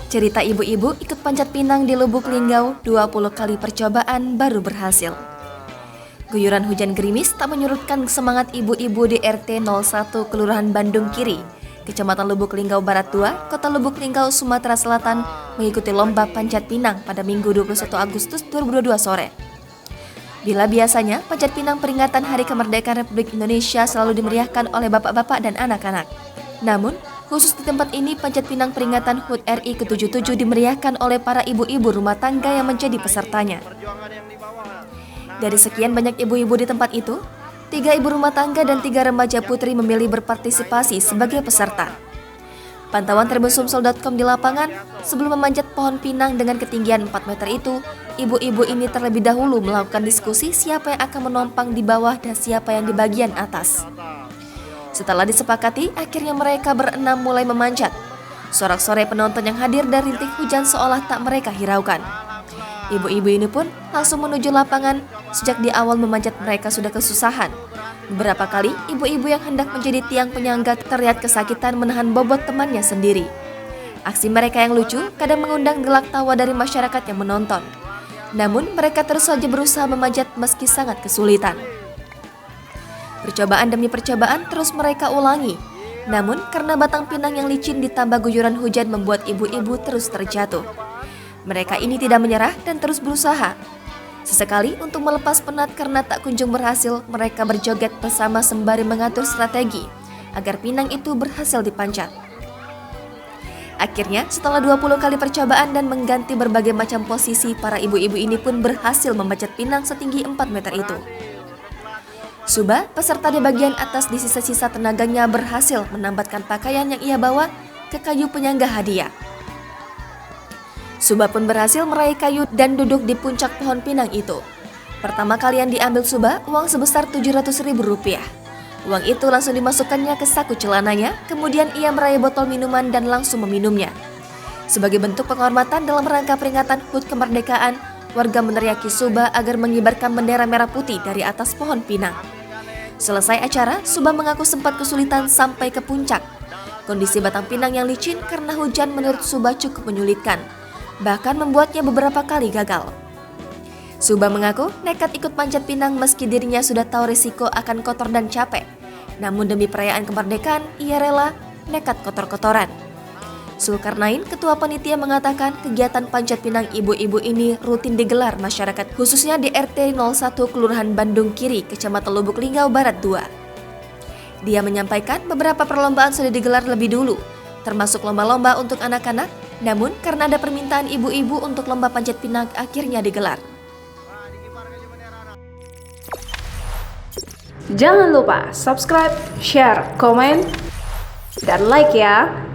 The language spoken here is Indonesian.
Cerita ibu-ibu ikut panjat pinang di Lubuk Linggau, 20 kali percobaan baru berhasil. Guyuran hujan gerimis tak menyurutkan semangat ibu-ibu di RT 01 Kelurahan Bandung Kiri, Kecamatan Lubuk Linggau Barat 2, Kota Lubuk Linggau, Sumatera Selatan, mengikuti lomba panjat pinang pada Minggu 21 Agustus 2022 sore. Bila biasanya, panjat pinang peringatan Hari Kemerdekaan Republik Indonesia selalu dimeriahkan oleh bapak-bapak dan anak-anak. Namun, khusus di tempat ini, panjat pinang peringatan HUT RI ke-77 dimeriahkan oleh para ibu-ibu rumah tangga yang menjadi pesertanya. Dari sekian banyak ibu-ibu di tempat itu, 3 ibu rumah tangga dan 3 remaja putri memilih berpartisipasi sebagai peserta. Pantauan tribunsumsel.com di lapangan, sebelum memanjat pohon pinang dengan ketinggian 4 meter itu, ibu-ibu ini terlebih dahulu melakukan diskusi siapa yang akan menompang di bawah dan siapa yang di bagian atas. Setelah disepakati, akhirnya mereka berenam mulai memanjat. Sorak-sorai penonton yang hadir dan rintik hujan seolah tak mereka hiraukan. Ibu-ibu ini pun langsung menuju lapangan. Sejak di awal memanjat mereka sudah kesusahan. Beberapa kali, ibu-ibu yang hendak menjadi tiang penyangga terlihat kesakitan menahan bobot temannya sendiri. Aksi mereka yang lucu kadang mengundang gelak tawa dari masyarakat yang menonton. Namun, mereka terus saja berusaha memanjat meski sangat kesulitan. Percobaan demi percobaan terus mereka ulangi. Namun, karena batang pinang yang licin ditambah guyuran hujan membuat ibu-ibu terus terjatuh. Mereka ini tidak menyerah dan terus berusaha. Sesekali untuk melepas penat karena tak kunjung berhasil, mereka berjoget bersama sembari mengatur strategi agar pinang itu berhasil dipanjat. Akhirnya, setelah 20 kali percobaan dan mengganti berbagai macam posisi, para ibu-ibu ini pun berhasil memanjat pinang setinggi 4 meter itu. Subah, peserta di bagian atas di sisa-sisa tenaganya berhasil menambatkan pakaian yang ia bawa ke kayu penyangga hadiah. Subah pun berhasil meraih kayu dan duduk di puncak pohon pinang itu. Pertama kali yang diambil Subah, uang sebesar Rp700.000. Uang itu langsung dimasukkannya ke saku celananya, kemudian ia meraih botol minuman dan langsung meminumnya. Sebagai bentuk penghormatan dalam rangka peringatan HUT kemerdekaan, warga meneriaki Subah agar mengibarkan bendera merah putih dari atas pohon pinang. Selesai acara, Subah mengaku sempat kesulitan sampai ke puncak. Kondisi batang pinang yang licin karena hujan menurut Subah cukup menyulitkan, bahkan membuatnya beberapa kali gagal. Subah mengaku nekat ikut panjat pinang meski dirinya sudah tahu risiko akan kotor dan capek. Namun demi perayaan kemerdekaan, ia rela nekat kotor-kotoran. Zulkarnain, ketua panitia, mengatakan kegiatan panjat pinang ibu-ibu ini rutin digelar masyarakat khususnya di RT 01 Kelurahan Bandung Kiri, Kecamatan Lubuk Linggau Barat 2. Dia menyampaikan beberapa perlombaan sudah digelar lebih dulu, termasuk lomba-lomba untuk anak-anak, namun karena ada permintaan ibu-ibu untuk lomba panjat pinang akhirnya digelar. Jangan lupa subscribe, share, komen, dan like ya!